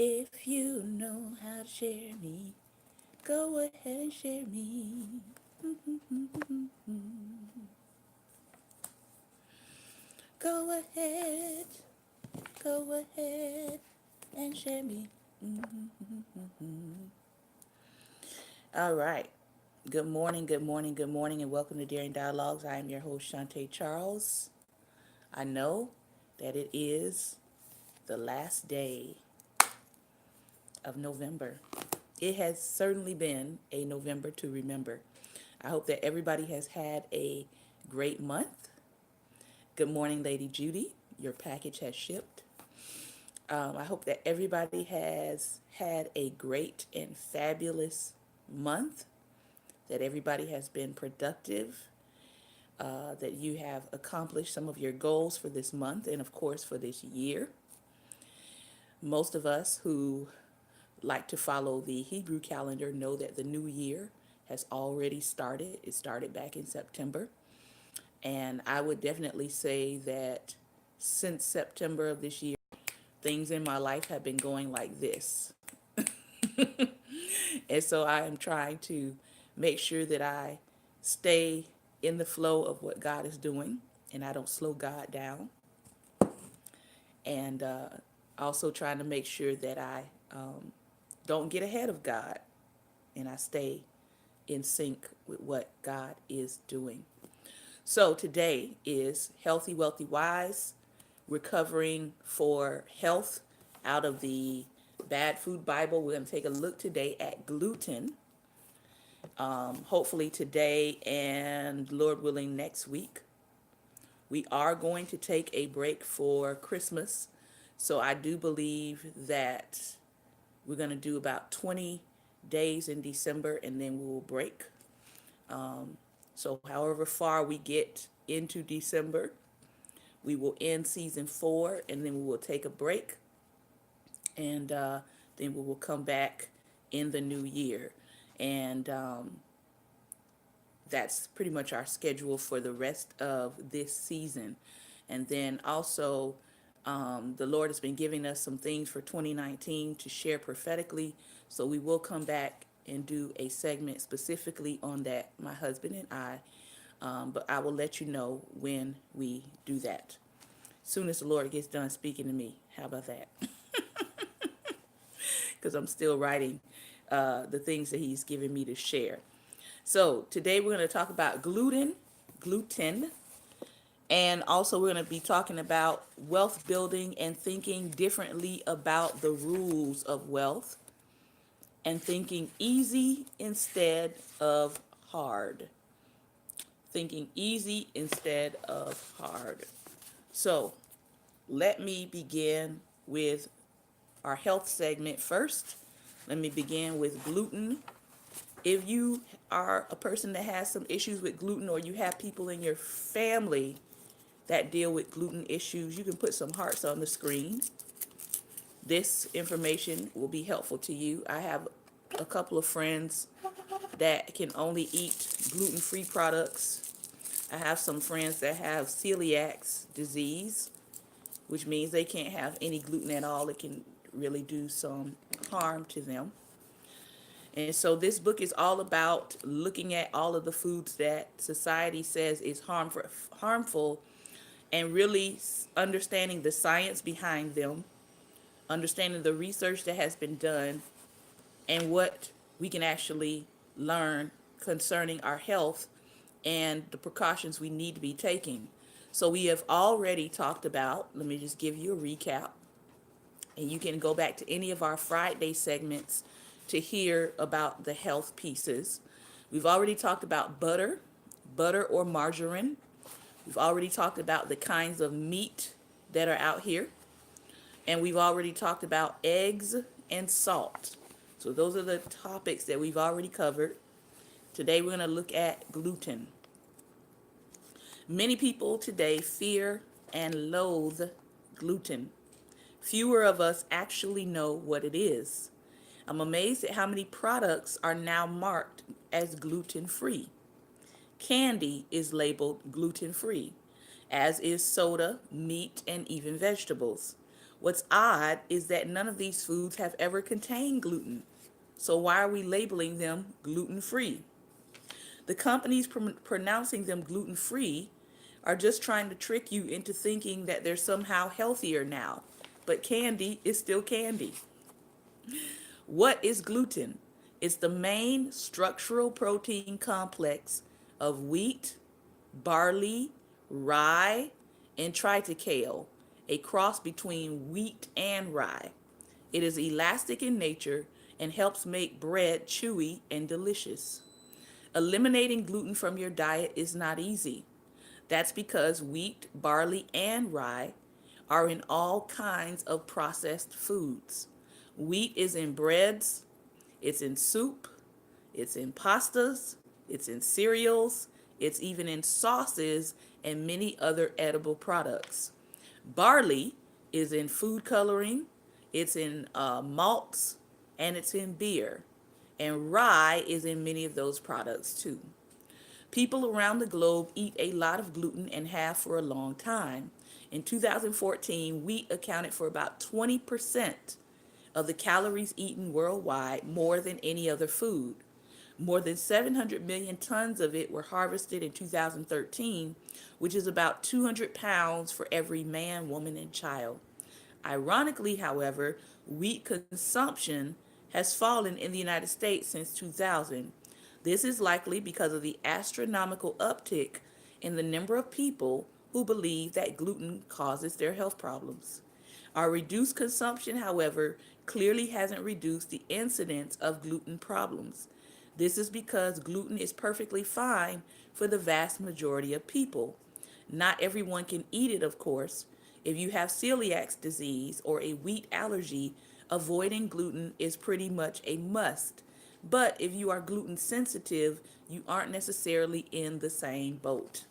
If you know how to share me, go ahead and share me. Go ahead, go ahead and share me. All right. Good morning, good morning, good morning, and welcome to Daring Dialogues. I am your host, Shantae Charles. I know that it is the last day of November. It has certainly been a November to remember. I hope that everybody has had a great month. Good morning, Lady Judy. Your package has shipped. I hope that everybody has had a great and fabulous month, that everybody has been productive, that you have accomplished some of your goals for this month and, of course, for this year. Most of us who like to follow the Hebrew calendar know that the new year has already started. It started back in September. And I would definitely say that since September of this year, things in my life have been going like this. And so I am trying to make sure that I stay in the flow of what God is doing and I don't slow God down. And also trying to make sure that I don't get ahead of God and I stay in sync with what God is doing. So today is Healthy, Wealthy, Wise, recovering for health out of the Bad Food Bible. We're going to take a look today at gluten. Hopefully today and Lord willing next week. We are going to take a break for Christmas. So I do believe that we're going to do about 20 days in December and then we will break. So however far we get into December, we will end season 4 and then we will take a break and then we will come back in the new year. And that's pretty much our schedule for the rest of this season. And then also, the Lord has been giving us some things for 2019 to share prophetically. So we will come back and do a segment specifically on that, my husband and I. But I will let you know when we do that. Soon as the Lord gets done speaking to me. How about that? Because I'm still writing the things that He's given me to share. So today we're going to talk about gluten, and also we're going to be talking about wealth building and thinking differently about the rules of wealth and thinking easy instead of hard. Thinking easy instead of hard. So let me begin with our health segment first. Let me begin with gluten. If you are a person that has some issues with gluten or you have people in your family that deal with gluten issues, you can put some hearts on the screen. This information will be helpful to you. I have a couple of friends that can only eat gluten-free products. I have some friends that have celiac disease, which means they can't have any gluten at all. It can really do some harm to them. And so this book is all about looking at all of the foods that society says is harmful and really understanding the science behind them, understanding the research that has been done, and what we can actually learn concerning our health and the precautions we need to be taking. So we have already talked about, let me just give you a recap, and you can go back to any of our Friday segments to hear about the health pieces. We've already talked about butter or margarine. We've already talked about the kinds of meat that are out here. And we've already talked about eggs and salt. So those are the topics that we've already covered. Today we're going to look at gluten. Many people today fear and loathe gluten. Fewer of us actually know what it is. I'm amazed at how many products are now marked as gluten-free. Candy is labeled gluten-free, as is soda, meat, and even vegetables. What's odd is that none of these foods have ever contained gluten. So why are we labeling them gluten free? The companies pronouncing them gluten free are just trying to trick you into thinking that they're somehow healthier now. But candy is still candy. What is gluten? It's the main structural protein complex of wheat, barley, rye, and triticale, a cross between wheat and rye. It is elastic in nature and helps make bread chewy and delicious. Eliminating gluten from your diet is not easy. That's because wheat, barley, and rye are in all kinds of processed foods. Wheat is in breads, it's in soup, it's in pastas, it's in cereals, it's even in sauces and many other edible products. Barley is in food coloring, it's in malts, and it's in beer. And rye is in many of those products too. People around the globe eat a lot of gluten and have for a long time. In 2014, wheat accounted for about 20% of the calories eaten worldwide, more than any other food. More than 700 million tons of it were harvested in 2013, which is about 200 pounds for every man, woman, and child. Ironically, however, wheat consumption has fallen in the United States since 2000. This is likely because of the astronomical uptick in the number of people who believe that gluten causes their health problems. Our reduced consumption, however, clearly hasn't reduced the incidence of gluten problems. This is because gluten is perfectly fine for the vast majority of people. Not everyone can eat it, of course. If you have celiac disease or a wheat allergy, avoiding gluten is pretty much a must. But if you are gluten sensitive, you aren't necessarily in the same boat.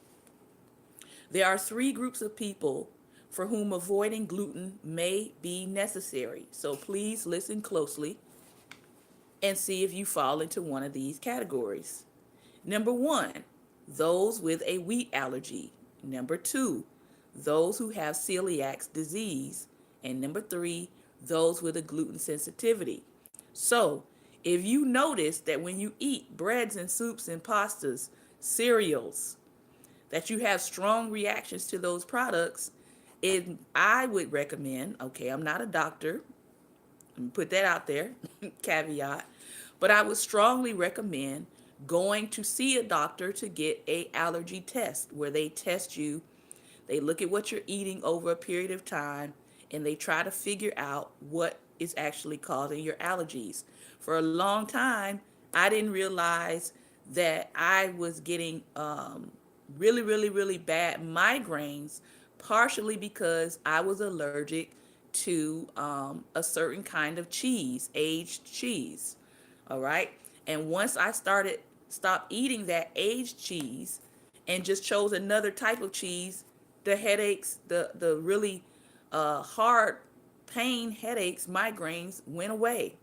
There are three groups of people for whom avoiding gluten may be necessary. So please listen closely and see if you fall into one of these categories. Number one, those with a wheat allergy. Number two, those who have celiac disease. And number three, those with a gluten sensitivity. So, if you notice that when you eat breads and soups and pastas, cereals, that you have strong reactions to those products, I would recommend, okay, I'm not a doctor, let me put that out there, caveat, but I would strongly recommend going to see a doctor to get a allergy test where they test you, they look at what you're eating over a period of time, and they try to figure out what is actually causing your allergies. For a long time, I didn't realize that I was getting really, really, really bad migraines, partially because I was allergic to a certain kind of cheese, aged cheese. All right. And once I stopped eating that aged cheese and just chose another type of cheese, the headaches, the really hard pain headaches, migraines went away.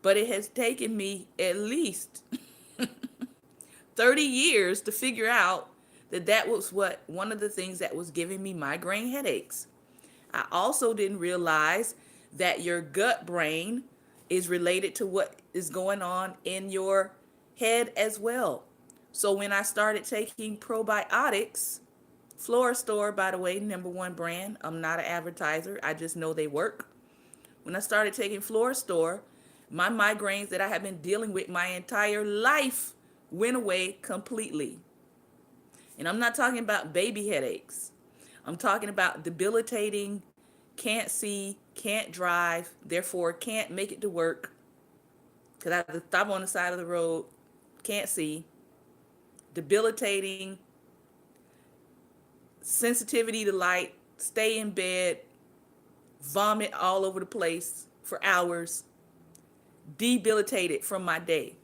But it has taken me at least 30 years to figure out that that was what one of the things that was giving me migraine headaches. I also didn't realize that your gut brain is related to what is going on in your head as well. So when I started taking probiotics, Flora Store, by the way, number one brand. I'm not an advertiser. I just know they work. When I started taking Flora Store, my migraines that I have been dealing with my entire life went away completely. And I'm not talking about baby headaches. I'm talking about debilitating, can't see, can't drive, therefore can't make it to work because I have to stop on the side of the road, can't see, debilitating, sensitivity to light, stay in bed, vomit all over the place for hours, debilitated from my day.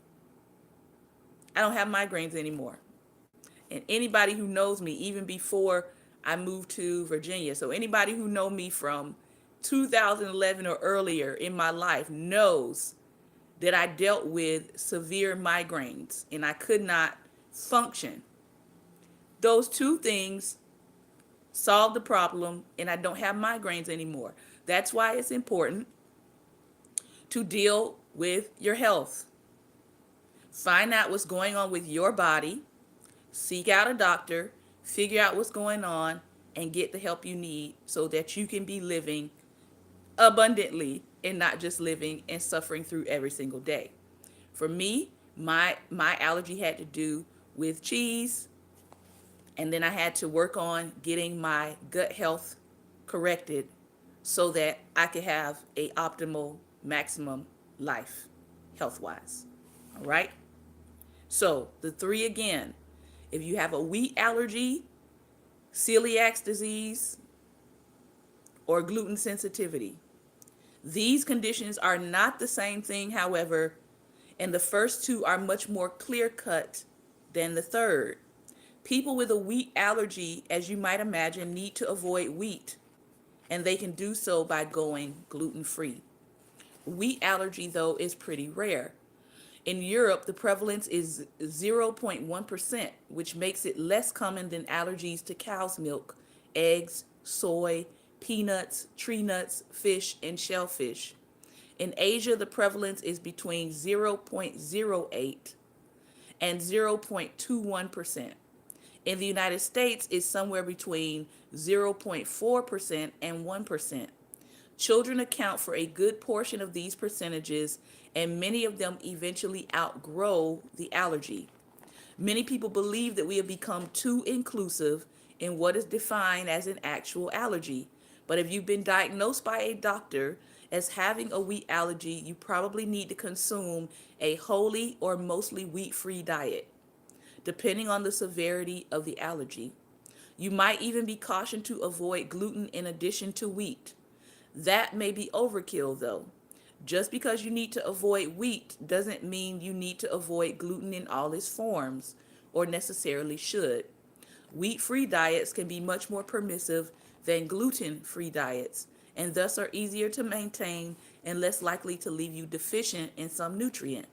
I don't have migraines anymore. And anybody who knows me, even before I moved to Virginia, so anybody who know me from 2011 or earlier in my life knows that I dealt with severe migraines and I could not function. Those two things solved the problem and I don't have migraines anymore. That's why it's important to deal with your health. Find out what's going on with your body, seek out a doctor, figure out what's going on, and get the help you need so that you can be living abundantly and not just living and suffering through every single day. For me, my allergy had to do with cheese, and then I had to work on getting my gut health corrected so that I could have a optimal maximum life health wise. All right? So, the three again. If you have a wheat allergy, celiac disease, or gluten sensitivity. These conditions are not the same thing, however, and the first two are much more clear cut than the third. People with a wheat allergy, as you might imagine, need to avoid wheat, and they can do so by going gluten free. Wheat allergy, though, is pretty rare. In Europe, the prevalence is 0.1%, which makes it less common than allergies to cow's milk, eggs, soy, peanuts, tree nuts, fish, and shellfish. In Asia, the prevalence is between 0.08 and 0.21%. In the United States, it's somewhere between 0.4% and 1%. Children account for a good portion of these percentages, and many of them eventually outgrow the allergy. Many people believe that we have become too inclusive in what is defined as an actual allergy. But if you've been diagnosed by a doctor as having a wheat allergy, you probably need to consume a wholly or mostly wheat-free diet, depending on the severity of the allergy. You might even be cautioned to avoid gluten in addition to wheat. That may be overkill, though. Just because you need to avoid wheat doesn't mean you need to avoid gluten in all its forms, or necessarily should. Wheat-free diets can be much more permissive than gluten-free diets, and thus are easier to maintain and less likely to leave you deficient in some nutrient.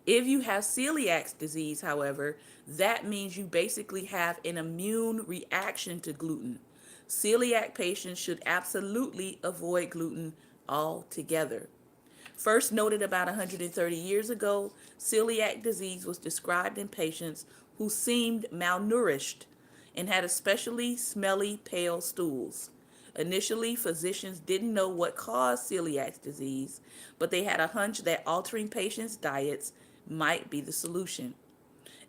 If you have celiac disease, however, that means you basically have an immune reaction to gluten. Celiac patients should absolutely avoid gluten altogether. First noted about 130 years ago, celiac disease was described in patients who seemed malnourished and had especially smelly, pale stools. Initially, physicians didn't know what caused celiac disease, but they had a hunch that altering patients' diets might be the solution.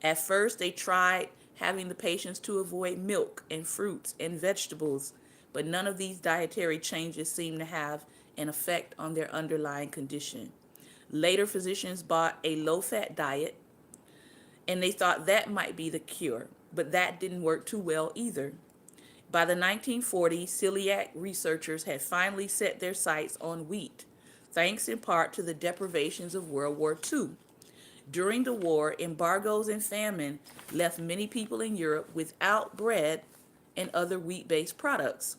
At first, they tried having the patients to avoid milk and fruits and vegetables, but none of these dietary changes seemed to have an effect on their underlying condition. Later, physicians bought a low-fat diet, and they thought that might be the cure, but that didn't work too well either. By the 1940s, celiac researchers had finally set their sights on wheat, thanks in part to the deprivations of World War II. During the war, embargoes and famine left many people in Europe without bread and other wheat-based products.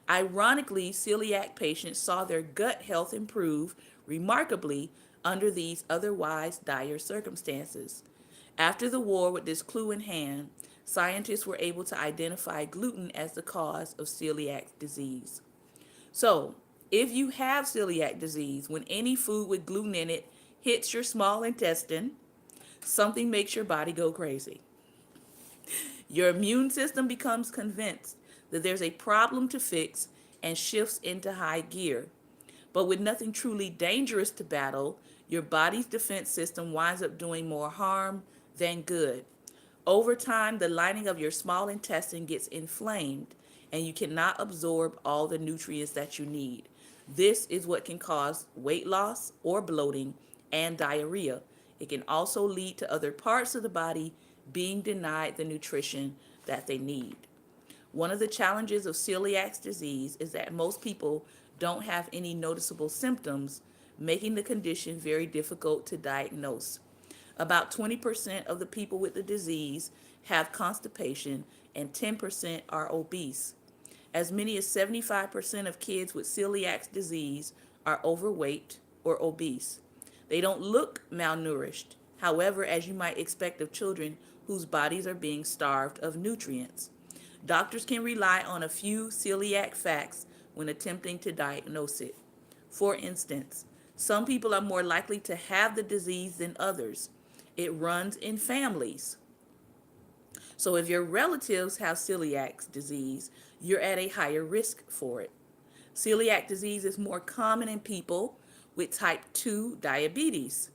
Ironically, celiac patients saw their gut health improve remarkably under these otherwise dire circumstances. After the war, with this clue in hand, scientists were able to identify gluten as the cause of celiac disease. So, if you have celiac disease, when any food with gluten in it hits your small intestine, something makes your body go crazy. Your immune system becomes convinced that there's a problem to fix and shifts into high gear. But with nothing truly dangerous to battle, your body's defense system winds up doing more harm than good. Over time, the lining of your small intestine gets inflamed, and you cannot absorb all the nutrients that you need. This is what can cause weight loss or bloating and diarrhea. It can also lead to other parts of the body being denied the nutrition that they need. One of the challenges of celiac disease is that most people don't have any noticeable symptoms, making the condition very difficult to diagnose. About 20% of the people with the disease have constipation, and 10% are obese. As many as 75% of kids with celiac disease are overweight or obese. They don't look malnourished, however, as you might expect of children whose bodies are being starved of nutrients. Doctors can rely on a few celiac facts when attempting to diagnose it. For instance, some people are more likely to have the disease than others. It runs in families. So if your relatives have celiac disease, you're at a higher risk for it. Celiac disease is more common in people with type 2 diabetes,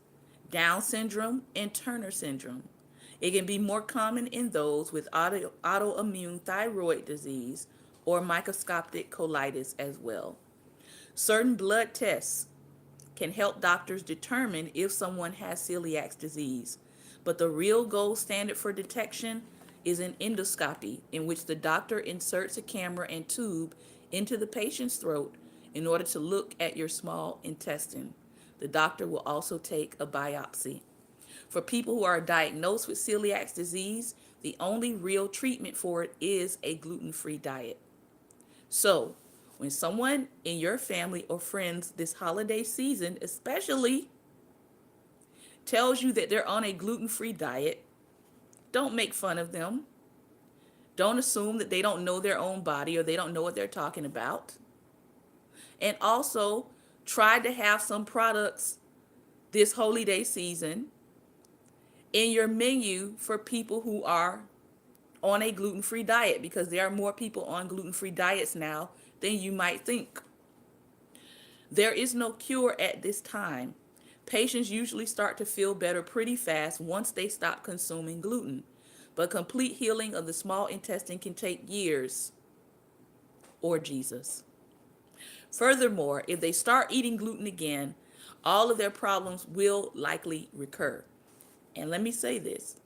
Down syndrome, and Turner syndrome. It can be more common in those with autoimmune thyroid disease or microscopic colitis as well. Certain blood tests can help doctors determine if someone has celiac disease, but the real gold standard for detection is an endoscopy, in which the doctor inserts a camera and tube into the patient's throat in order to look at your small intestine. The doctor will also take a biopsy. For people who are diagnosed with celiac disease, the only real treatment for it is a gluten-free diet. So, when someone in your family or friends this holiday season, especially, tells you that they're on a gluten-free diet, don't make fun of them. Don't assume that they don't know their own body or they don't know what they're talking about. And also, try to have some products this holiday season in your menu for people who are on a gluten-free diet, because there are more people on gluten-free diets now than you might think. There is no cure at this time. Patients usually start to feel better pretty fast once they stop consuming gluten, but complete healing of the small intestine can take years or Jesus. Furthermore, if they start eating gluten again, all of their problems will likely recur. And let me say this,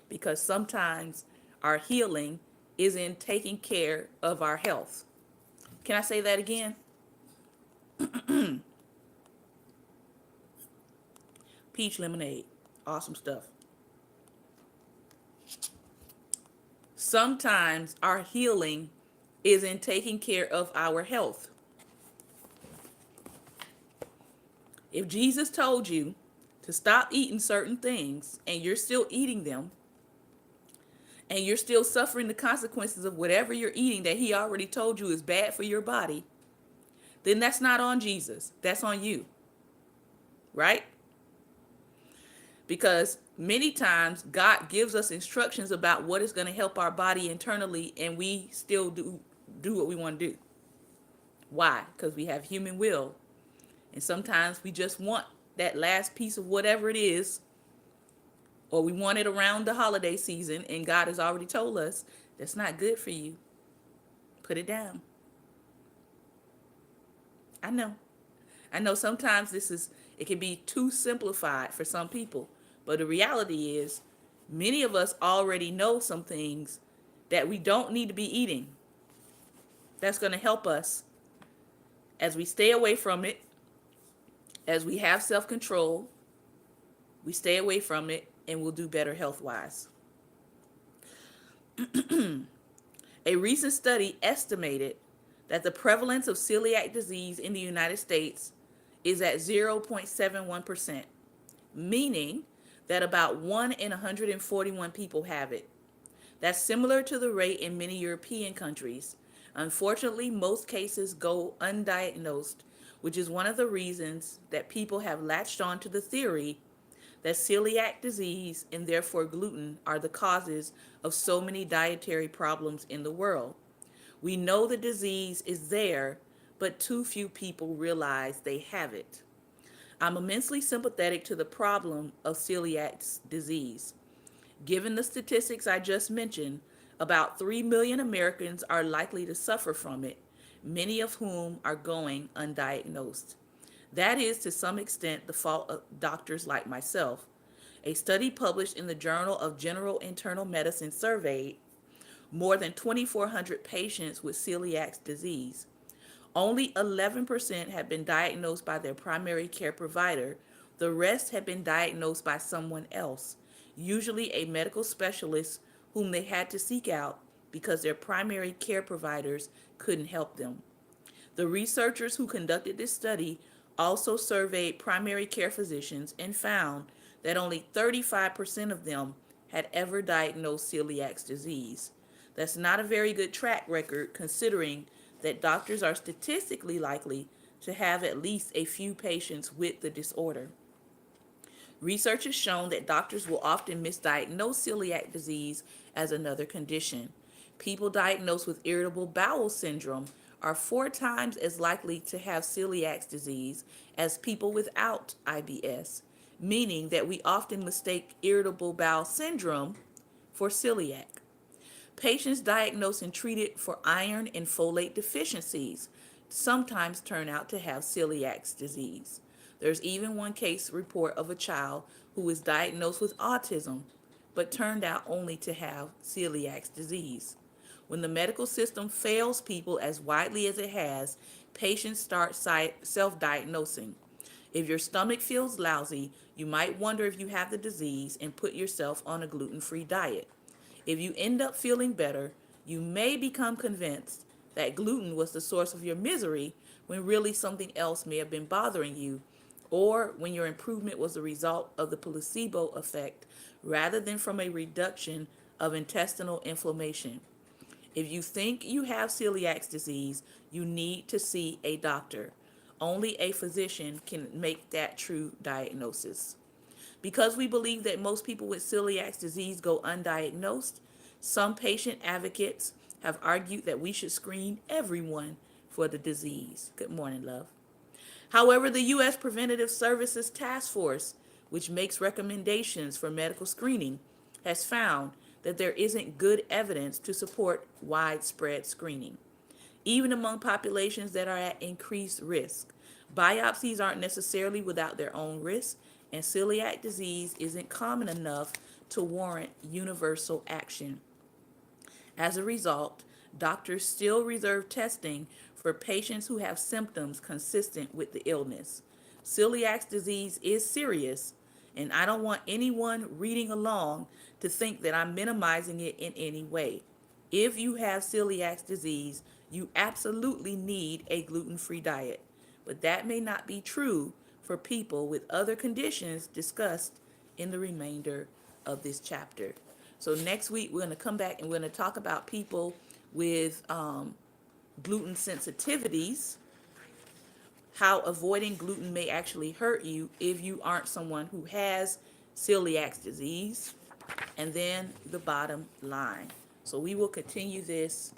because sometimes our healing is in taking care of our health. Can I say that again? Peach lemonade. Awesome stuff. Sometimes our healing is in taking care of our health. If Jesus told you to stop eating certain things and you're still eating them, and you're still suffering the consequences of whatever you're eating that he already told you is bad for your body, then that's not on Jesus. That's on you. Right? Because many times God gives us instructions about what is going to help our body internally, and we still do what we want to do. Why? Because we have human will. And sometimes we just want that last piece of whatever it is, or we want it around the holiday season, and God has already told us that's not good for you. Put it down. I know. I know sometimes it can be too simplified for some people, but the reality is many of us already know some things that we don't need to be eating. That's going to help us as we stay away from it, as we have self-control, we stay away from it, and we'll do better health-wise. A recent study estimated that the prevalence of celiac disease in the United States is at 0.71%, meaning that about 1 in 141 people have it. That's similar to the rate in many European countries. Unfortunately, most cases go undiagnosed, which is one of the reasons that people have latched on to the theory that celiac disease and therefore gluten are the causes of so many dietary problems in the world. We know the disease is there, but too few people realize they have it. I'm immensely sympathetic to the problem of celiac disease. Given the statistics I just mentioned, about 3 million Americans are likely to suffer from it, many of whom are going undiagnosed. That is, to some extent, the fault of doctors like myself. A study published in the Journal of General Internal Medicine surveyed more than 2,400 patients with celiac disease. Only 11% had been diagnosed by their primary care provider. The rest had been diagnosed by someone else, usually a medical specialist whom they had to seek out because their primary care providers couldn't help them. The researchers who conducted this study also surveyed primary care physicians and found that only 35% of them had ever diagnosed celiac disease. That's not a very good track record considering that doctors are statistically likely to have at least a few patients with the disorder. Research has shown that doctors will often misdiagnose celiac disease as another condition. People diagnosed with irritable bowel syndrome are 4 times as likely to have celiac disease as people without IBS, meaning that we often mistake irritable bowel syndrome for celiac. Patients diagnosed and treated for iron and folate deficiencies sometimes turn out to have celiac disease. There's even one case report of a child who was diagnosed with autism, but turned out only to have celiac disease. When the medical system fails people as widely as it has, patients start self-diagnosing. If your stomach feels lousy, you might wonder if you have the disease and put yourself on a gluten-free diet. If you end up feeling better, you may become convinced that gluten was the source of your misery when really something else may have been bothering you, or when your improvement was the result of the placebo effect rather than from a reduction of intestinal inflammation. If you think you have celiac disease, you need to see a doctor. Only a physician can make that true diagnosis. Because we believe that most people with celiac disease go undiagnosed, some patient advocates have argued that we should screen everyone for the disease. Good morning, love. However, the U.S. Preventative Services Task Force, which makes recommendations for medical screening, has found that there isn't good evidence to support widespread screening. Even among populations that are at increased risk, biopsies aren't necessarily without their own risk, and celiac disease isn't common enough to warrant universal action. As a result, doctors still reserve testing for patients who have symptoms consistent with the illness. Celiac disease is serious, and I don't want anyone reading along to think that I'm minimizing it in any way. If you have celiac disease, you absolutely need a gluten-free diet, but that may not be true for people with other conditions discussed in the remainder of this chapter. So next week, we're going to come back and we're going to talk about people with gluten sensitivities, how avoiding gluten may actually hurt you if you aren't someone who has celiac disease, and then the bottom line. So we will continue this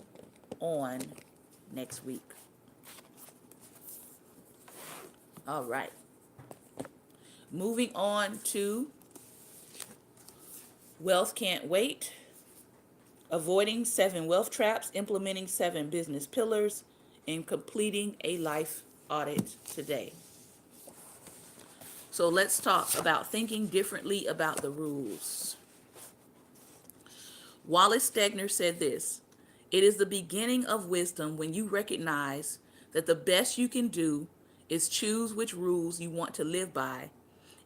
on next week. All right. Moving on to Wealth Can't Wait. Avoiding 7 wealth traps, implementing 7 business pillars, and completing a life audit today. So let's talk about thinking differently about the rules. Wallace Stegner said this: "It is the beginning of wisdom when you recognize that the best you can do is choose which rules you want to live by,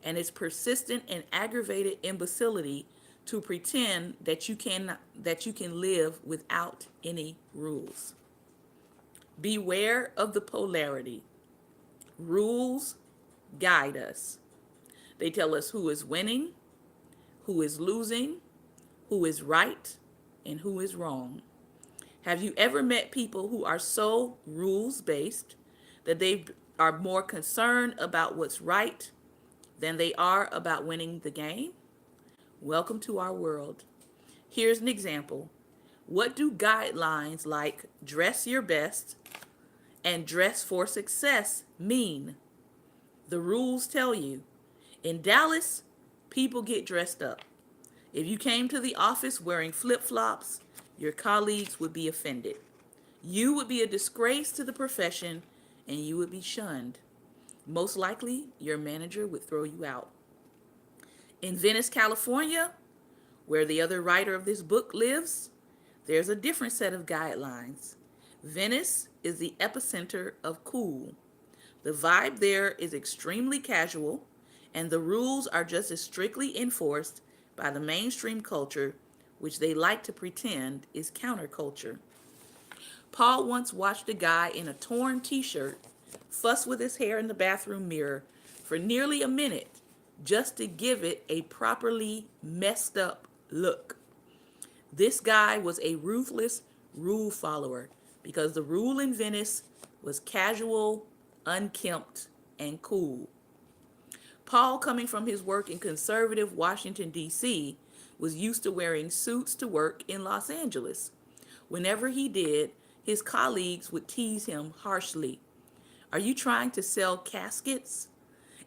and it's persistent and aggravated imbecility to pretend that you can live without any rules. Beware of the polarity. Rules guide us. They tell us who is winning, who is losing, who is right, and who is wrong. Have you ever met people who are so rules-based that they are more concerned about what's right than they are about winning the game? Welcome to our world. Here's an example. What do guidelines like dress your best and dress for success mean? The rules tell you. In Dallas, people get dressed up. If you came to the office wearing flip-flops, your colleagues would be offended. You would be a disgrace to the profession, and you would be shunned. Most likely, your manager would throw you out. In Venice, California, where the other writer of this book lives, there's a different set of guidelines. Venice is the epicenter of cool. The vibe there is extremely casual, and the rules are just as strictly enforced by the mainstream culture, which they like to pretend is counterculture. Paul once watched a guy in a torn t-shirt fuss with his hair in the bathroom mirror for nearly a minute just to give it a properly messed up look. This guy was a ruthless rule follower, because the rule in Venice was casual, unkempt, and cool. Paul, coming from his work in conservative Washington, D.C., was used to wearing suits to work in Los Angeles. Whenever he did, his colleagues would tease him harshly. Are you trying to sell caskets?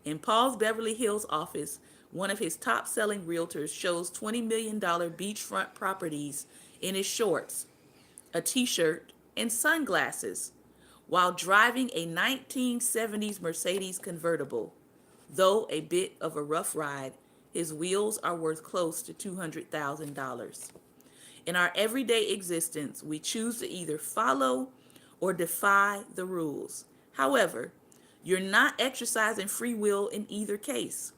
In Paul's Beverly Hills office, one of his top selling realtors shows $20 million beachfront properties in his shorts, a t shirt, and sunglasses while driving a 1970s Mercedes convertible. Though a bit of a rough ride, his wheels are worth close to $200,000. In our everyday existence, we choose to either follow or defy the rules. However, you're not exercising free will in either case.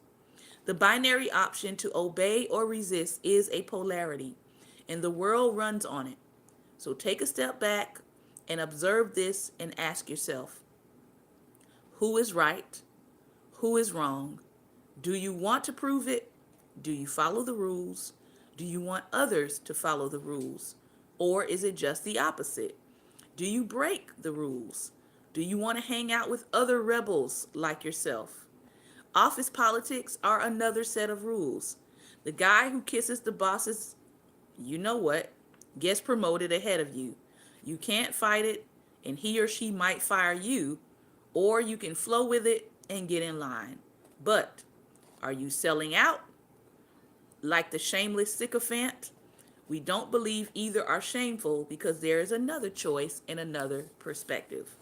The binary option to obey or resist is a polarity, and the world runs on it. So take a step back and observe this and ask yourself, who is right? Who is wrong? Do you want to prove it? Do you follow the rules? Do you want others to follow the rules? Or is it just the opposite? Do you break the rules? Do you want to hang out with other rebels like yourself? Office politics are another set of rules. The guy who kisses the boss's, you know what, gets promoted ahead of you. You can't fight it, and he or she might fire you, or you can flow with it and get in line. But are you selling out like the shameless sycophant? We don't believe either are shameful because there is another choice and another perspective.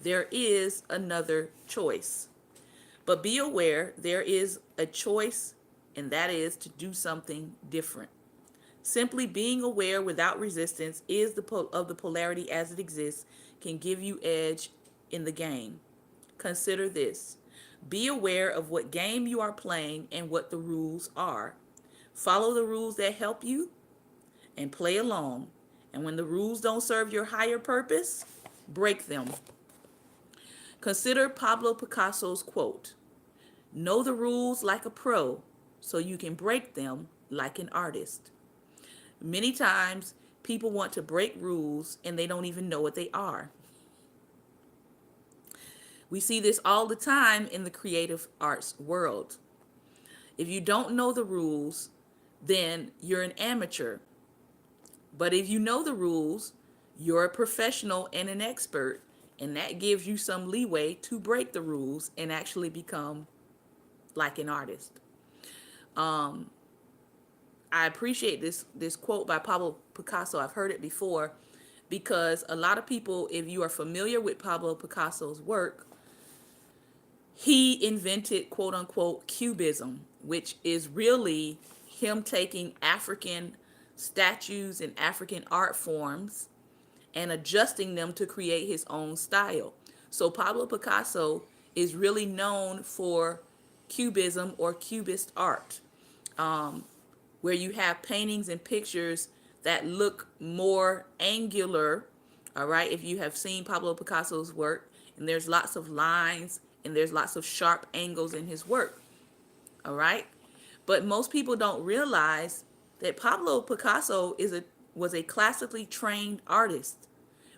There is another choice. But be aware there is a choice, and that is to do something different. Simply being aware without resistance is of the polarity as it exists can give you edge in the game. Consider this. Be aware of what game you are playing and what the rules are. Follow the rules that help you and play along. And when the rules don't serve your higher purpose, break them. Consider Pablo Picasso's quote, "Know the rules like a pro so you can break them like an artist." Many times, people want to break rules and they don't even know what they are. We see this all the time in the creative arts world. If you don't know the rules, then you're an amateur. But if you know the rules, you're a professional and an expert, and that gives you some leeway to break the rules and actually become like an artist. I appreciate this quote by Pablo Picasso. I've heard it before because a lot of people, if you are familiar with Pablo Picasso's work, he invented quote unquote Cubism, which is really him taking African statues and African art forms and adjusting them to create his own style. So Pablo Picasso is really known for Cubism or Cubist art, where you have paintings and pictures that look more angular. All right, if you have seen Pablo Picasso's work, and there's lots of lines and there's lots of sharp angles in his work. All right, but most people don't realize that Pablo Picasso was a classically trained artist,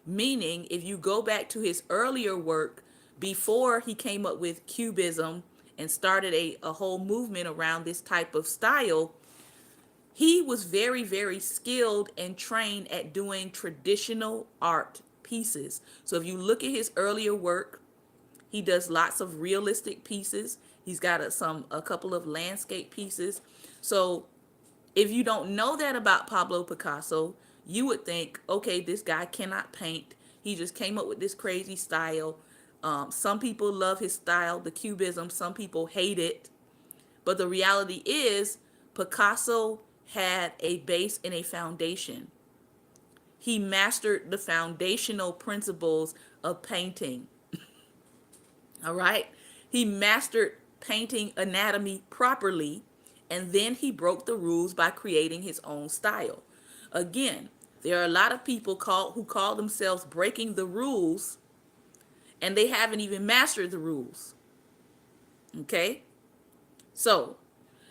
meaning if you go back to his earlier work before he came up with Cubism and started a whole movement around this type of style, he was very, very skilled and trained at doing traditional art pieces. So if you look at his earlier work, he does lots of realistic pieces. He's got a couple of landscape pieces. So if you don't know that about Pablo Picasso, you would think, okay, this guy cannot paint. He just came up with this crazy style. Some people love his style, the Cubism. Some people hate it. But the reality is, Picasso had a base and a foundation. He mastered the foundational principles of painting. All right? He mastered painting anatomy properly, and then he broke the rules by creating his own style. Again, there are a lot of people who call themselves breaking the rules, and they haven't even mastered the rules. Okay? So,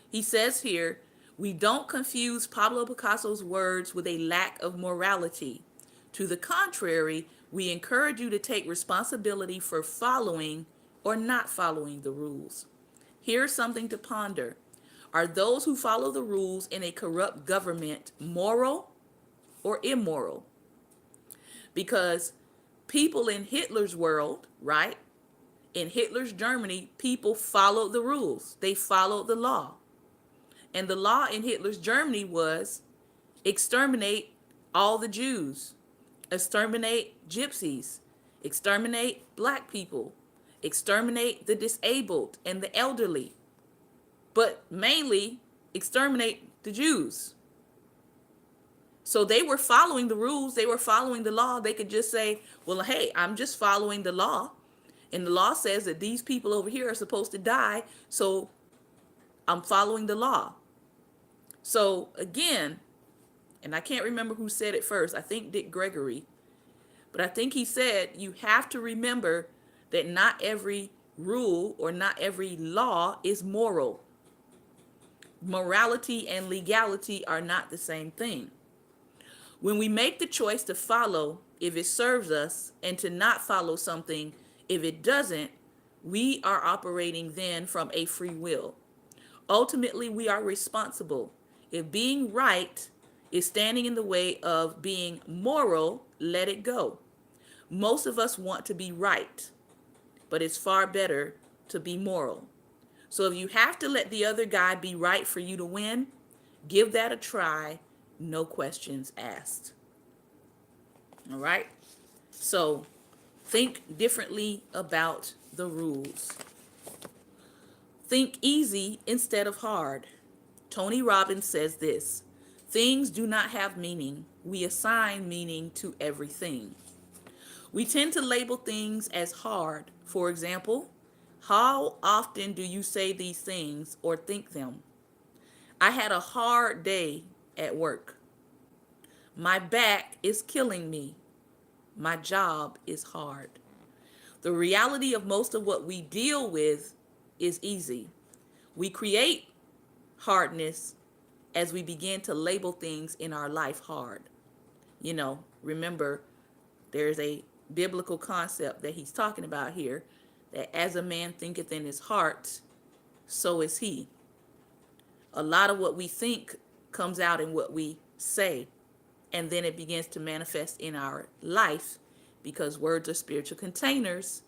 he says here, we don't confuse Pablo Picasso's words with a lack of morality. To the contrary, we encourage you to take responsibility for following or not following the rules. Here's something to ponder. Are those who follow the rules in a corrupt government moral or immoral? Because people in Hitler's world, right? In Hitler's Germany, people followed the rules. They followed the law. And the law in Hitler's Germany was exterminate all the Jews, exterminate gypsies, exterminate black people, exterminate the disabled and the elderly, but mainly exterminate the Jews. So they were following the rules, they were following the law. They could just say, well, hey, I'm just following the law. And the law says that these people over here are supposed to die, so I'm following the law. So again, and I can't remember who said it first, I think Dick Gregory, but I think he said you have to remember that not every rule or not every law is moral. Morality and legality are not the same thing. When we make the choice to follow if it serves us and to not follow something if it doesn't, we are operating then from a free will. Ultimately, we are responsible. If being right is standing in the way of being moral, let it go. Most of us want to be right, but it's far better to be moral. So if you have to let the other guy be right for you to win, give that a try, no questions asked. All right? So think differently about the rules. Think easy instead of hard. Tony Robbins says this: things do not have meaning. We assign meaning to everything. We tend to label things as hard. For example, how often do you say these things or think them? I had a hard day at work. My back is killing me. My job is hard. The reality of most of what we deal with is easy. We create hardness as we begin to label things in our life hard. Remember, there's a biblical concept that he's talking about here, that as a man thinketh in his heart, so is he. A lot of what we think comes out in what we say, and then it begins to manifest in our life, because words are spiritual containers,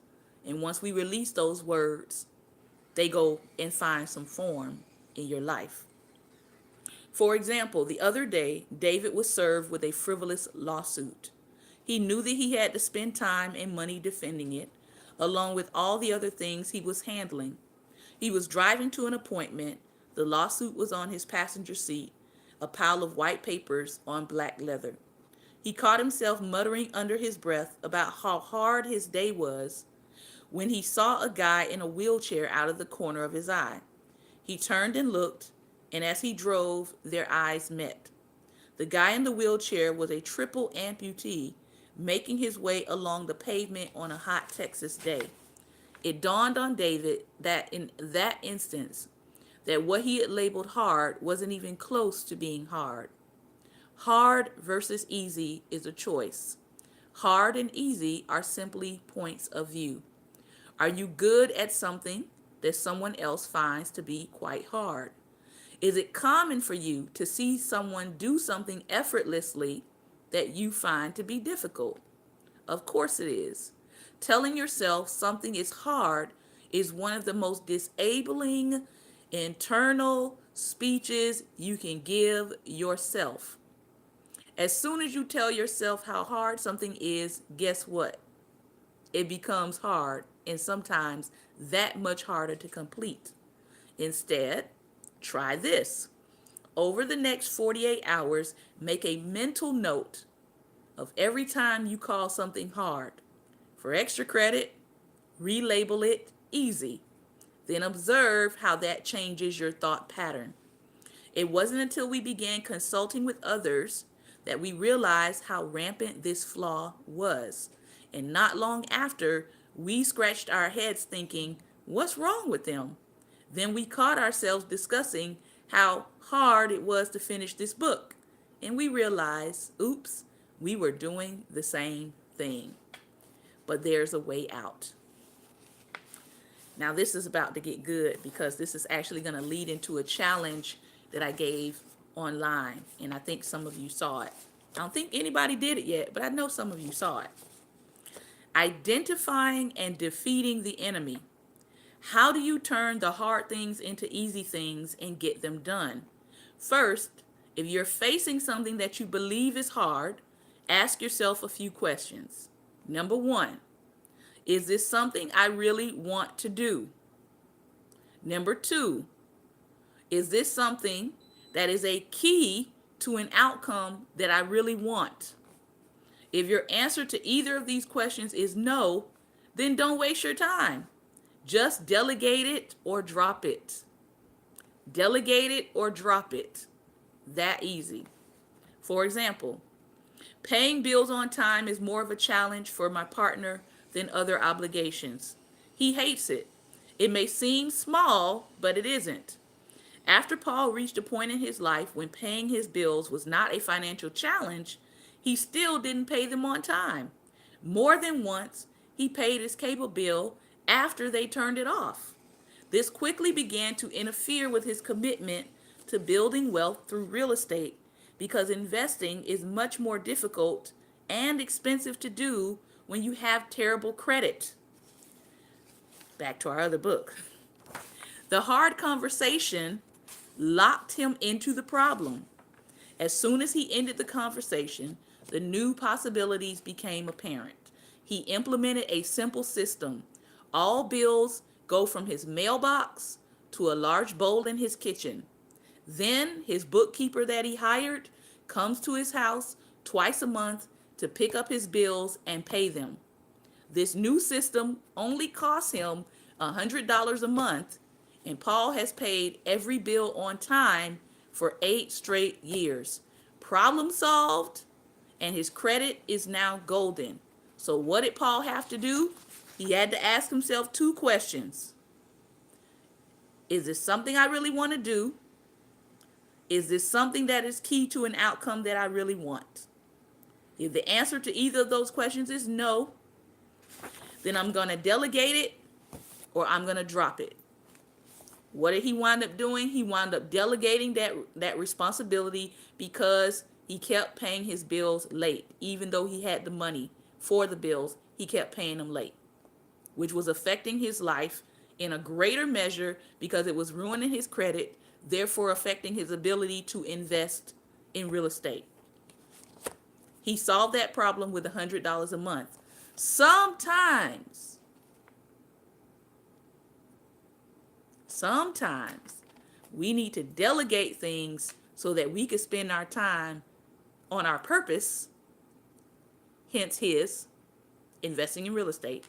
and once we release those words, they go and find some form in your life. For example, the other day, David was served with a frivolous lawsuit. He knew that he had to spend time and money defending it, along with all the other things he was handling. He was driving to an appointment. The lawsuit was on his passenger seat, a pile of white papers on black leather. He caught himself muttering under his breath about how hard his day was when he saw a guy in a wheelchair out of the corner of his eye. He turned and looked, and as he drove, their eyes met. The guy in the wheelchair was a triple amputee making his way along the pavement on a hot Texas day. It dawned on David that in that instance, that what he had labeled hard wasn't even close to being hard. Hard versus easy is a choice. Hard and easy are simply points of view. Are you good at something that someone else finds to be quite hard? Is it common for you to see someone do something effortlessly that you find to be difficult? Of course it is. Telling yourself something is hard is one of the most disabling internal speeches you can give yourself. As soon as you tell yourself how hard something is, guess what? It becomes hard, and sometimes that much harder to complete. Instead, try this. Over the next 48 hours, make a mental note of every time you call something hard. For extra credit, relabel it easy. Then observe how that changes your thought pattern. It wasn't until we began consulting with others that we realized how rampant this flaw was. And not long after, we scratched our heads thinking, what's wrong with them? Then we caught ourselves discussing how hard it was to finish this book. And we realized, oops, We were doing the same thing, but there's a way out. Now, this is about to get good because this is actually going to lead into a challenge that I gave online, and I think some of you saw it. I don't think anybody did it yet, but I know some of you saw it. Identifying and defeating the enemy. How do you turn the hard things into easy things and get them done? First, if you're facing something that you believe is hard, ask yourself a few questions. Number one, is this something I really want to do? Number two, is this something that is a key to an outcome that I really want? If your answer to either of these questions is no, then don't waste your time. Just delegate it or drop it. Delegate it or drop it. That easy. For example, paying bills on time is more of a challenge for my partner than other obligations. He hates it. It may seem small, but it isn't. After Paul reached a point in his life when paying his bills was not a financial challenge, he still didn't pay them on time. More than once, he paid his cable bill after they turned it off. This quickly began to interfere with his commitment to building wealth through real estate because investing is much more difficult and expensive to do when you have terrible credit. Back to our other book. The hard conversation locked him into the problem. As soon as he ended the conversation, the new possibilities became apparent. He implemented a simple system. All bills go from his mailbox to a large bowl in his kitchen. Then his bookkeeper that he hired comes to his house twice a month to pick up his bills and pay them. This new system only costs him $100 a month, and Paul has paid every bill on time for 8 straight years. Problem solved, and his credit is now golden. So what did Paul have to do? He had to ask himself 2 questions. Is this something I really want to do? Is this something that is key to an outcome that I really want? If the answer to either of those questions is no, then I'm going to delegate it or I'm going to drop it. What did he wind up doing? He wound up delegating that responsibility because he kept paying his bills late. Even though he had the money for the bills, he kept paying them late, which was affecting his life in a greater measure because it was ruining his credit, therefore affecting his ability to invest in real estate. He solved that problem with $100 a month. Sometimes we need to delegate things so that we can spend our time on our purpose, hence his investing in real estate.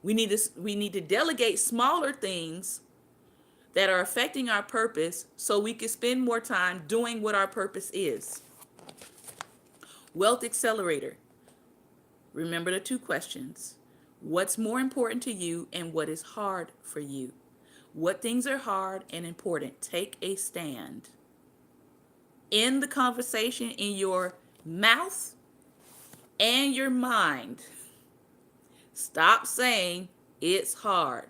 We need to delegate smaller things that are affecting our purpose so we can spend more time doing what our purpose is. Wealth Accelerator. Remember the 2 questions. What's more important to you and what is hard for you? What things are hard and important? Take a stand. End the conversation in your mouth and your mind. Stop saying it's hard.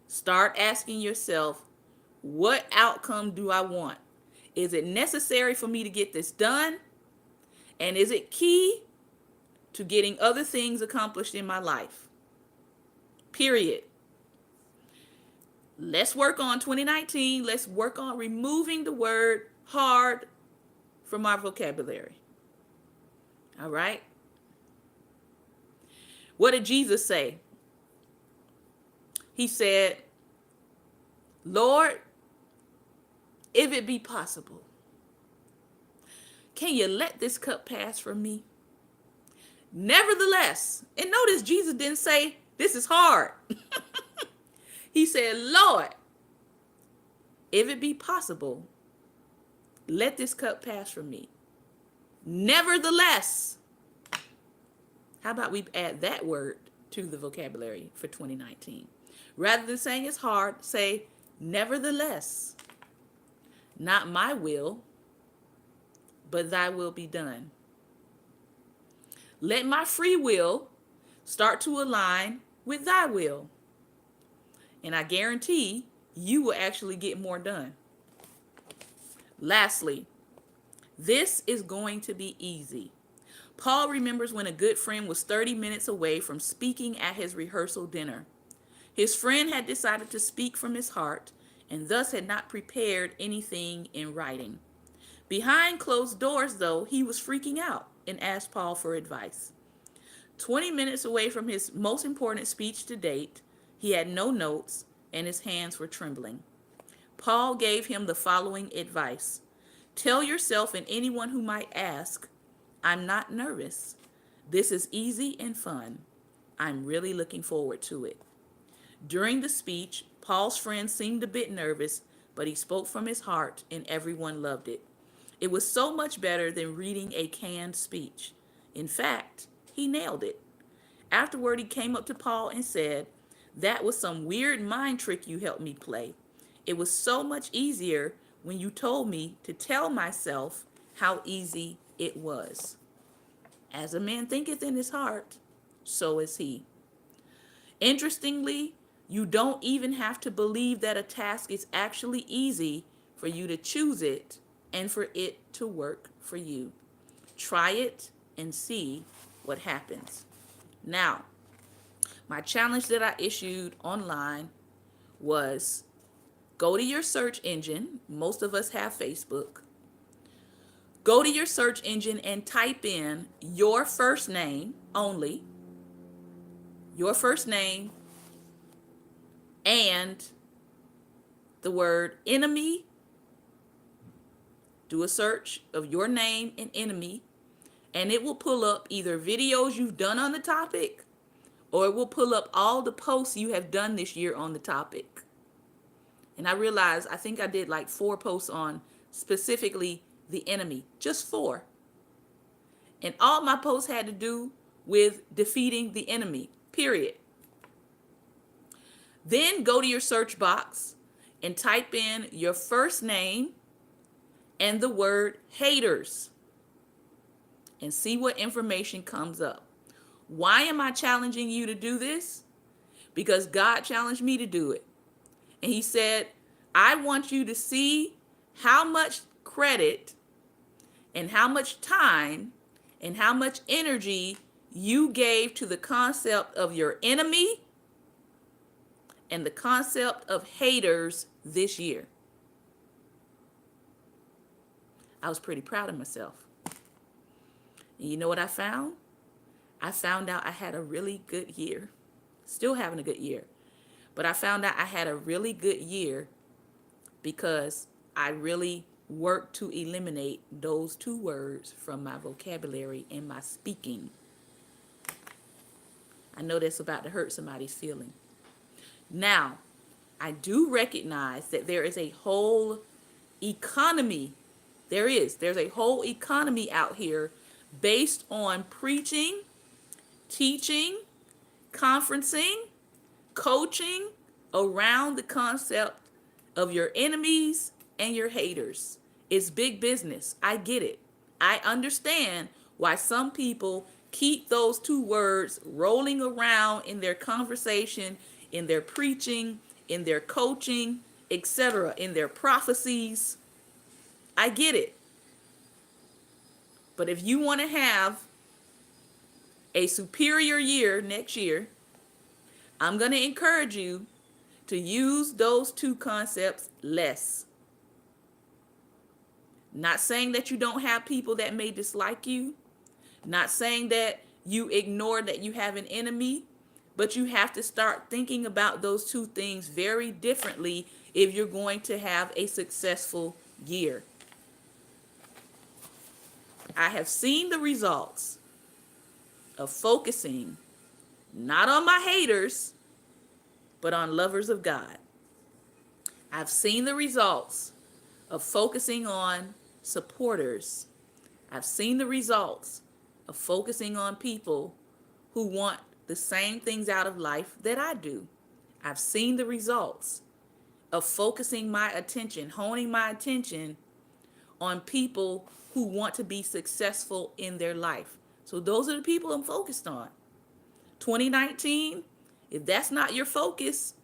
Start asking yourself, what outcome do I want? Is it necessary for me to get this done? And is it key to getting other things accomplished in my life? Period. Let's work on 2019. Let's work on removing the word hard from our vocabulary. All right? What did Jesus say? He said, Lord, if it be possible, can you let this cup pass from me? Nevertheless, and notice Jesus didn't say, this is hard. He said, Lord, if it be possible, let this cup pass from me. Nevertheless. How about we add that word to the vocabulary for 2019? Rather than saying it's hard, say, nevertheless, not my will, but thy will be done. Let my free will start to align with thy will. And I guarantee you will actually get more done. Lastly, this is going to be easy. Paul remembers when a good friend was 30 minutes away from speaking at his rehearsal dinner. His friend had decided to speak from his heart and thus had not prepared anything in writing. Behind closed doors, though, he was freaking out and asked Paul for advice. 20 minutes away from his most important speech to date, he had no notes and his hands were trembling. Paul gave him the following advice. Tell yourself and anyone who might ask, I'm not nervous. This is easy and fun. I'm really looking forward to it. During the speech, Paul's friend seemed a bit nervous, but he spoke from his heart and everyone loved it. It was so much better than reading a canned speech. In fact, he nailed it. Afterward, he came up to Paul and said, that was some weird mind trick you helped me play. It was so much easier when you told me to tell myself how easy it was. As a man thinketh in his heart, so is he. Interestingly, you don't even have to believe that a task is actually easy for you to choose it and for it to work for you. Try it and see what happens. Now, my challenge that I issued online was go to your search engine. Most of us have Facebook. Go to your search engine and type in your first name only, your first name, and the word enemy. Do a search of your name and enemy, and it will pull up either videos you've done on the topic, or it will pull up all the posts you have done this year on the topic. And I realized I think I did like 4 posts on specifically the enemy, just 4. And all my posts had to do with defeating the enemy, period. Then go to your search box and type in your first name and the word haters and see what information comes up. Why am I challenging you to do this? Because God challenged me to do it. And he said, I want you to see how much credit and how much time and how much energy you gave to the concept of your enemy and the concept of haters this year. I was pretty proud of myself. And you know what I found? I found out I had a really good year. Still having a good year. But I found out I had a really good year because I really worked to eliminate those 2 words from my vocabulary and my speaking. I know that's about to hurt somebody's feeling. Now, I do recognize that there is a whole economy. There's a whole economy out here based on preaching, teaching, conferencing, coaching around the concept of your enemies and your haters. It's big business. I get it. I understand why some people keep those 2 words rolling around in their conversation, in their preaching, in their coaching, etc., in their prophecies. I get it. But if you want to have a superior year next year, I'm going to encourage you to use those 2 concepts less. Not saying that you don't have people that may dislike you. Not saying that you ignore that you have an enemy. But you have to start thinking about those 2 things very differently if you're going to have a successful year. I have seen the results of focusing not on my haters, but on lovers of God. I've seen the results of focusing on supporters. I've seen the results of focusing on people who want the same things out of life that I do. I've seen the results of focusing my attention, honing my attention on people who want to be successful in their life. So those are the people I'm focused on. 2019, if that's not your focus,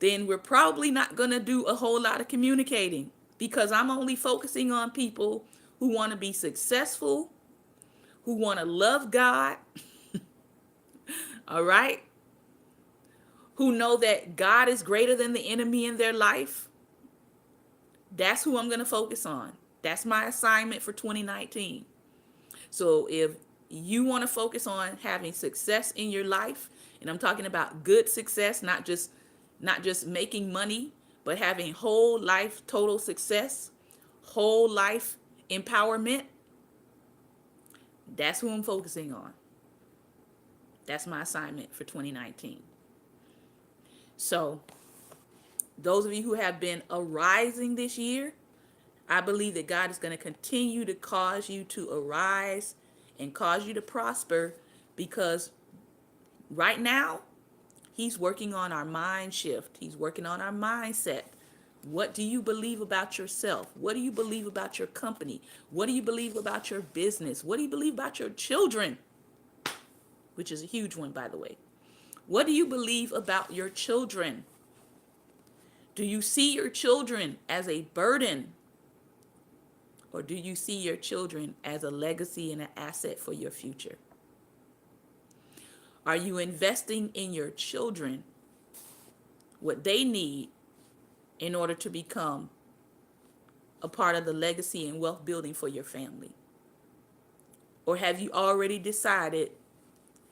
then we're probably not going to do a whole lot of communicating, because I'm only focusing on people who want to be successful, who want to love God, all right? Who know that God is greater than the enemy in their life. That's who I'm going to focus on. That's my assignment for 2019. So if you want to focus on having success in your life, and I'm talking about good success, not just making money, but having whole life total success, whole life empowerment, that's who I'm focusing on. That's my assignment for 2019. So those of you who have been arising this year, I believe that God is going to continue to cause you to arise and cause you to prosper, because right now He's working on our mind shift. He's working on our mindset. What do you believe about yourself? What do you believe about your company? What do you believe about your business? What do you believe about your children? Which is a huge one, by the way. What do you believe about your children? Do you see your children as a burden? Or do you see your children as a legacy and an asset for your future? Are you investing in your children what they need in order to become a part of the legacy and wealth building for your family? Or have you already decided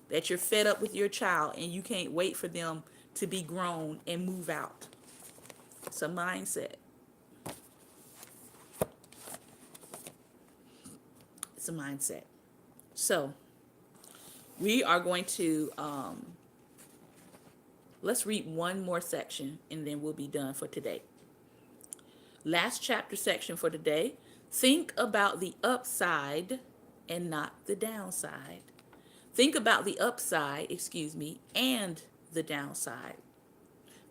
that you're fed up with your child and you can't wait for them to be grown and move out? It's a mindset. It's a mindset. So we are going to, let's read one more section and then we'll be done for today. Last chapter section for today. Think about the upside and not the downside. Think about the upside, and the downside.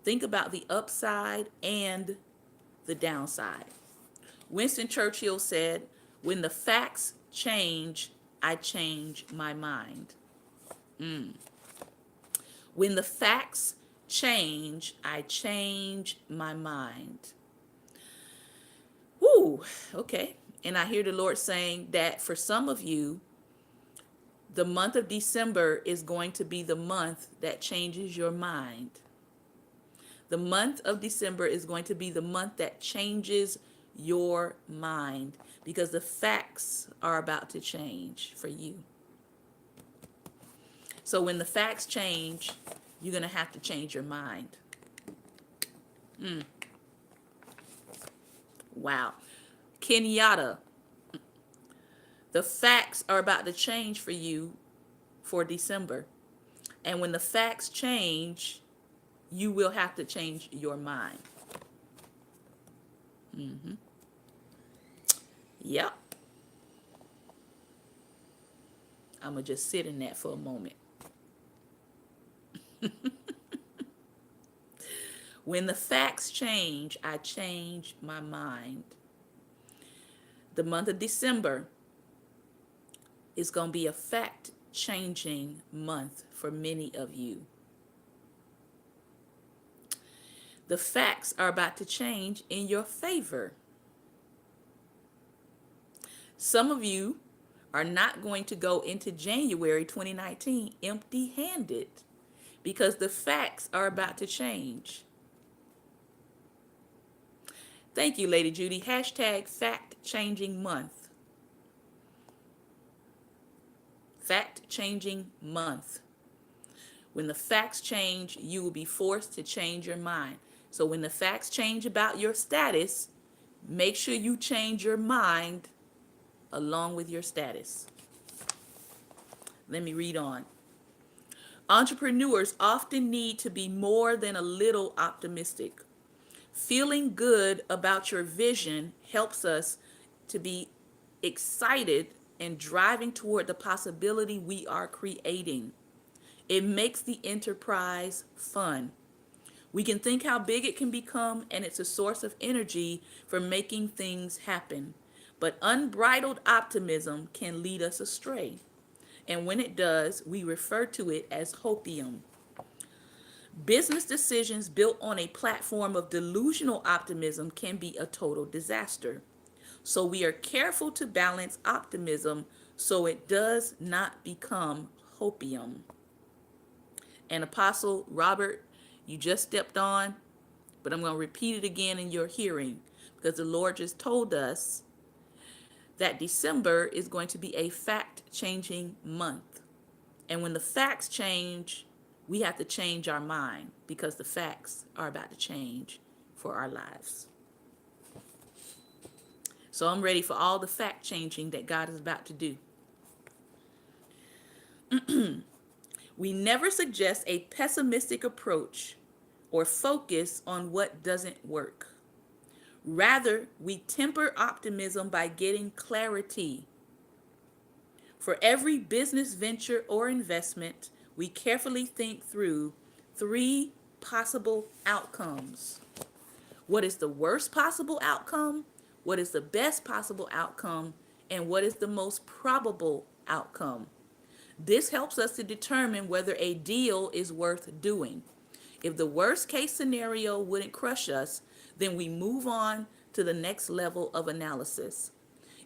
Think about the upside and the downside. Winston Churchill said, "When the facts change, I change my mind." When the facts change, I change my mind. Woo, okay. And I hear the Lord saying that for some of you, the month of December is going to be the month that changes your mind. The month of December is going to be the month that changes your mind, because the facts are about to change for you. So when the facts change, you're going to have to change your mind. Wow. Kenyatta, the facts are about to change for you for December. And when the facts change, you will have to change your mind. Yep. I'm going to just sit in that for a moment. When the facts change, I change my mind. The month of December is going to be a fact-changing month for many of you. The facts are about to change in your favor. Some of you are not going to go into January 2019 empty-handed, because the facts are about to change. Thank you, Lady Judy. Hashtag fact-changing month. Fact-changing month. When the facts change, you will be forced to change your mind. So when the facts change about your status, make sure you change your mind along with your status. Let me read on. Entrepreneurs often need to be more than a little optimistic. Feeling good about your vision helps us to be excited and driving toward the possibility we are creating. It makes the enterprise fun. We can think how big it can become, and it's a source of energy for making things happen. But unbridled optimism can lead us astray. And when it does, we refer to it as hopium. Business decisions built on a platform of delusional optimism can be a total disaster. So we are careful to balance optimism so it does not become hopium. And Apostle Robert, you just stepped on, but I'm going to repeat it again in your hearing because the Lord just told us that December is going to be a fact-changing month. And when the facts change, we have to change our mind because the facts are about to change for our lives. So I'm ready for all the fact changing that God is about to do. We never suggest a pessimistic approach or focus on what doesn't work. Rather, we temper optimism by getting clarity. For every business venture or investment, we carefully think through 3 possible outcomes. What is the worst possible outcome? What is the best possible outcome? And what is the most probable outcome? This helps us to determine whether a deal is worth doing. If the worst case scenario wouldn't crush us, then we move on to the next level of analysis.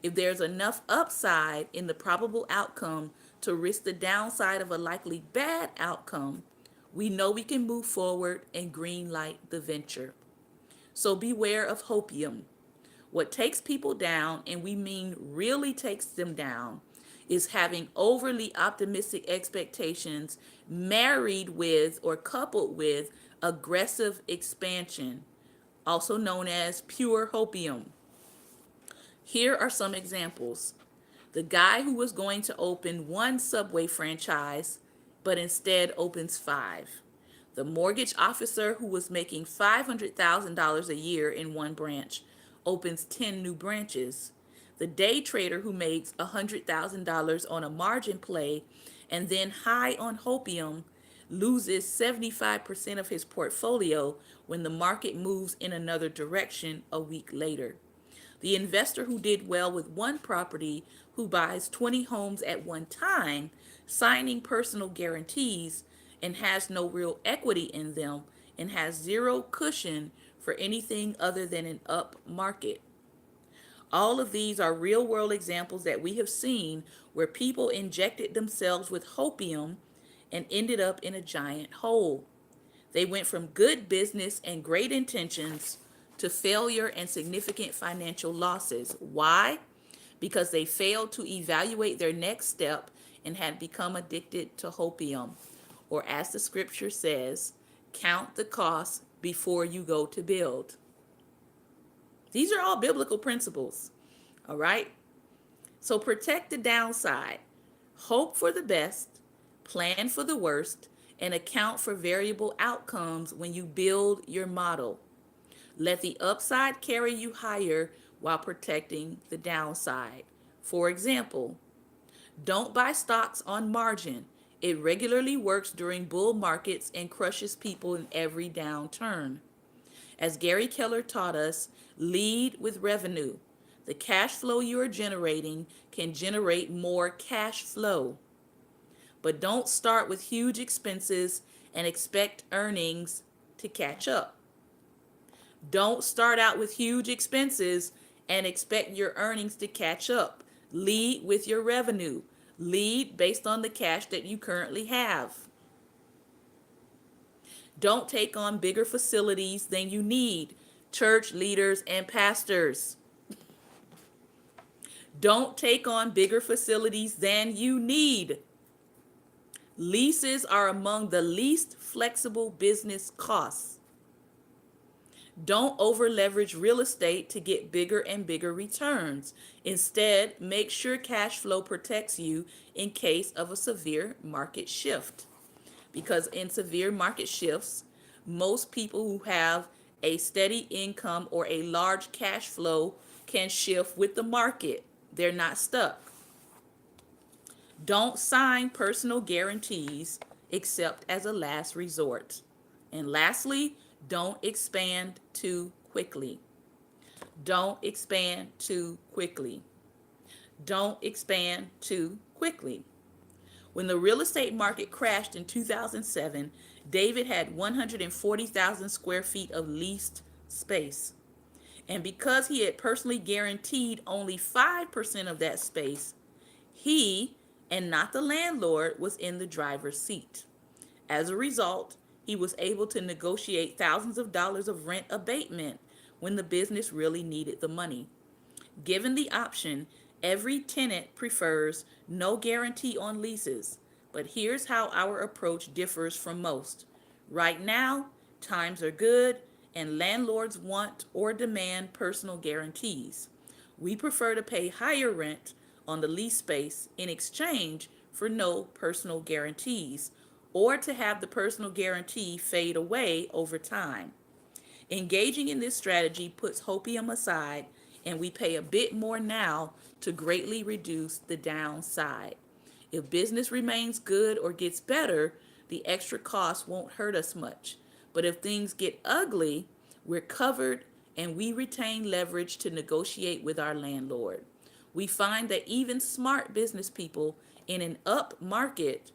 If there's enough upside in the probable outcome to risk the downside of a likely bad outcome, we know we can move forward and green light the venture. So beware of hopium. What takes people down, and we mean really takes them down, is having overly optimistic expectations married with or coupled with aggressive expansion, also known as pure hopium. Here are some examples. The guy who was going to open 1 Subway franchise, but instead opens 5. The mortgage officer who was making $500,000 a year in 1 branch opens 10 new branches. The day trader who makes $100,000 on a margin play and then high on hopium loses 75% of his portfolio when the market moves in another direction a week later. The investor who did well with 1 property, who buys 20 homes at one time, signing personal guarantees, and has no real equity in them, and has 0 cushion for anything other than an up market. All of these are real world examples that we have seen where people injected themselves with hopium and ended up in a giant hole. They went from good business and great intentions to failure and significant financial losses. Why? Because they failed to evaluate their next step and had become addicted to hopium. Or as the scripture says, count the cost before you go to build. These are all biblical principles. All right? So protect the downside, hope for the best, plan for the worst, and account for variable outcomes when you build your model. Let the upside carry you higher while protecting the downside. For example, don't buy stocks on margin. It regularly works during bull markets and crushes people in every downturn. As Gary Keller taught us, lead with revenue. The cash flow you are generating can generate more cash flow. But don't start with huge expenses and expect earnings to catch up. Don't start out with huge expenses and expect your earnings to catch up. Lead with your revenue. Lead based on the cash that you currently have. Don't take on bigger facilities than you need. Church leaders and pastors. Don't take on bigger facilities than you need. Leases are among the least flexible business costs. Don't over leverage real estate to get bigger and bigger returns. Instead, make sure cash flow protects you in case of a severe market shift. Because in severe market shifts, most people who have a steady income or a large cash flow can shift with the market. They're not stuck. Don't sign personal guarantees except as a last resort. And lastly, don't expand too quickly. Don't expand too quickly. Don't expand too quickly. When the real estate market crashed in 2007, David had 140,000 square feet of leased space. And because he had personally guaranteed only 5% of that space, he, and not the landlord, was in the driver's seat. As a result, he was able to negotiate thousands of dollars of rent abatement when the business really needed the money. Given the option, every tenant prefers no guarantee on leases. But here's how our approach differs from most. Right now, times are good and landlords want or demand personal guarantees. We prefer to pay higher rent on the lease space in exchange for no personal guarantees, or to have the personal guarantee fade away over time. Engaging in this strategy puts hopium aside, and we pay a bit more now to greatly reduce the downside. If business remains good or gets better, the extra cost won't hurt us much. But if things get ugly, we're covered and we retain leverage to negotiate with our landlord. We find that even smart business people in an up market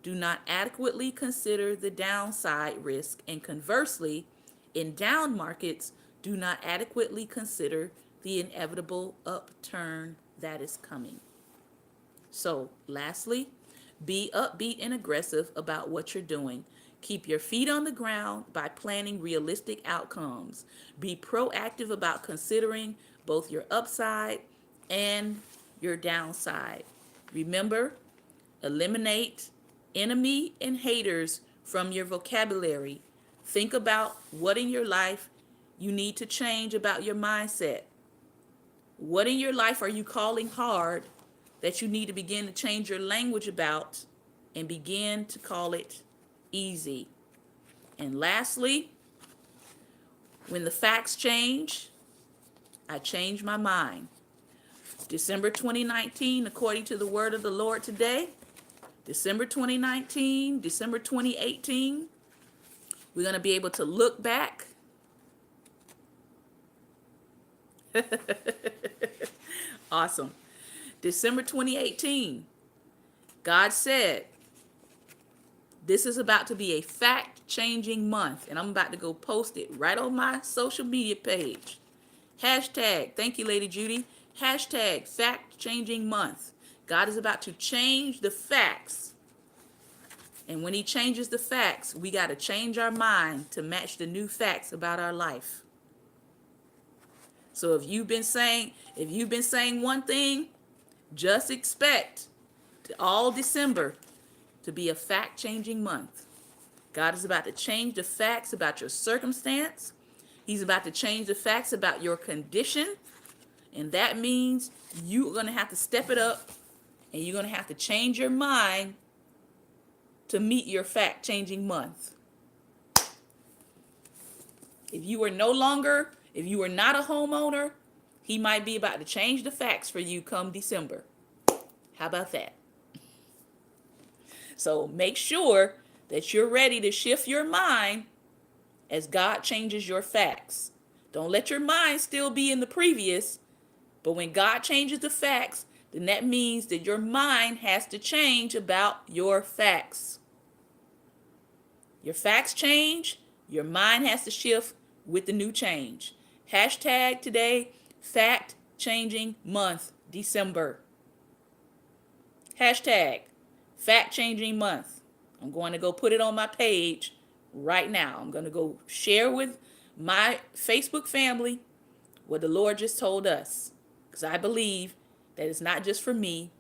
do not adequately consider the downside risk, and conversely, in down markets, do not adequately consider the inevitable upturn that is coming. So, lastly, be upbeat and aggressive about what you're doing. Keep your feet on the ground by planning realistic outcomes. Be proactive about considering both your upside and your downside. Remember, eliminate enemy and haters from your vocabulary. Think about what in your life you need to change about your mindset. What in your life are you calling hard that you need to begin to change your language about and begin to call it easy? And lastly, when the facts change, I change my mind. December 2019, according to the word of the Lord today, December 2019, December 2018, we're going to be able to look back awesome. December 2018, God said, this is about to be a fact-changing month, and I'm about to go post it right on my social media page. Hashtag, thank you, Lady Judy, hashtag fact-changing month. God is about to change the facts. And when he changes the facts, we got to change our mind to match the new facts about our life. So if you've been saying one thing, just expect all December to be a fact-changing month. God is about to change the facts about your circumstance. He's about to change the facts about your condition. And that means you're going to have to step it up, and you're going to have to change your mind to meet your fact-changing month. If you are not a homeowner, he might be about to change the facts for you come December. How about that? So make sure that you're ready to shift your mind as God changes your facts. Don't let your mind still be in the previous, but when God changes the facts, then that means that your mind has to change about your facts. Your facts change, your mind has to shift with the new change. Hashtag today, fact changing month, December. Hashtag fact changing month. I'm going to go put it on my page right now. I'm going to go share with my Facebook family what the Lord just told us. Because I believe that it's not just for me.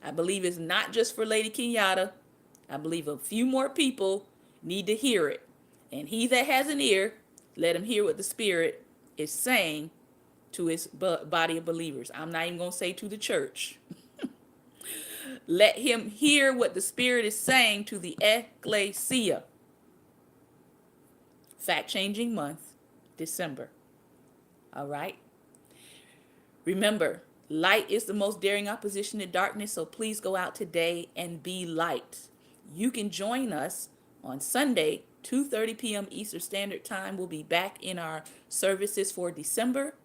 I believe it's not just for Lady Kenyatta. I believe a few more people need to hear it. And he that has an ear, let him hear what the Spirit is saying to his body of believers. I'm not even going to say to the church. Let him hear what the Spirit is saying to the ecclesia. Fact-changing month, December. All right? Remember, light is the most daring opposition to darkness, so please go out today and be light. You can join us on Sunday, 2:30 p.m. Eastern Standard Time. We'll be back in our services for December.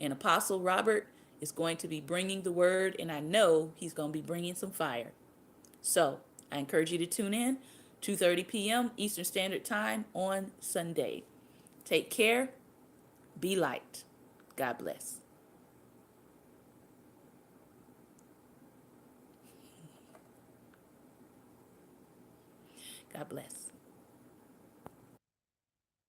And Apostle Robert is going to be bringing the word, and I know he's going to be bringing some fire. So I encourage you to tune in, 2:30 p.m. Eastern Standard Time on Sunday. Take care. Be light. God bless. God bless.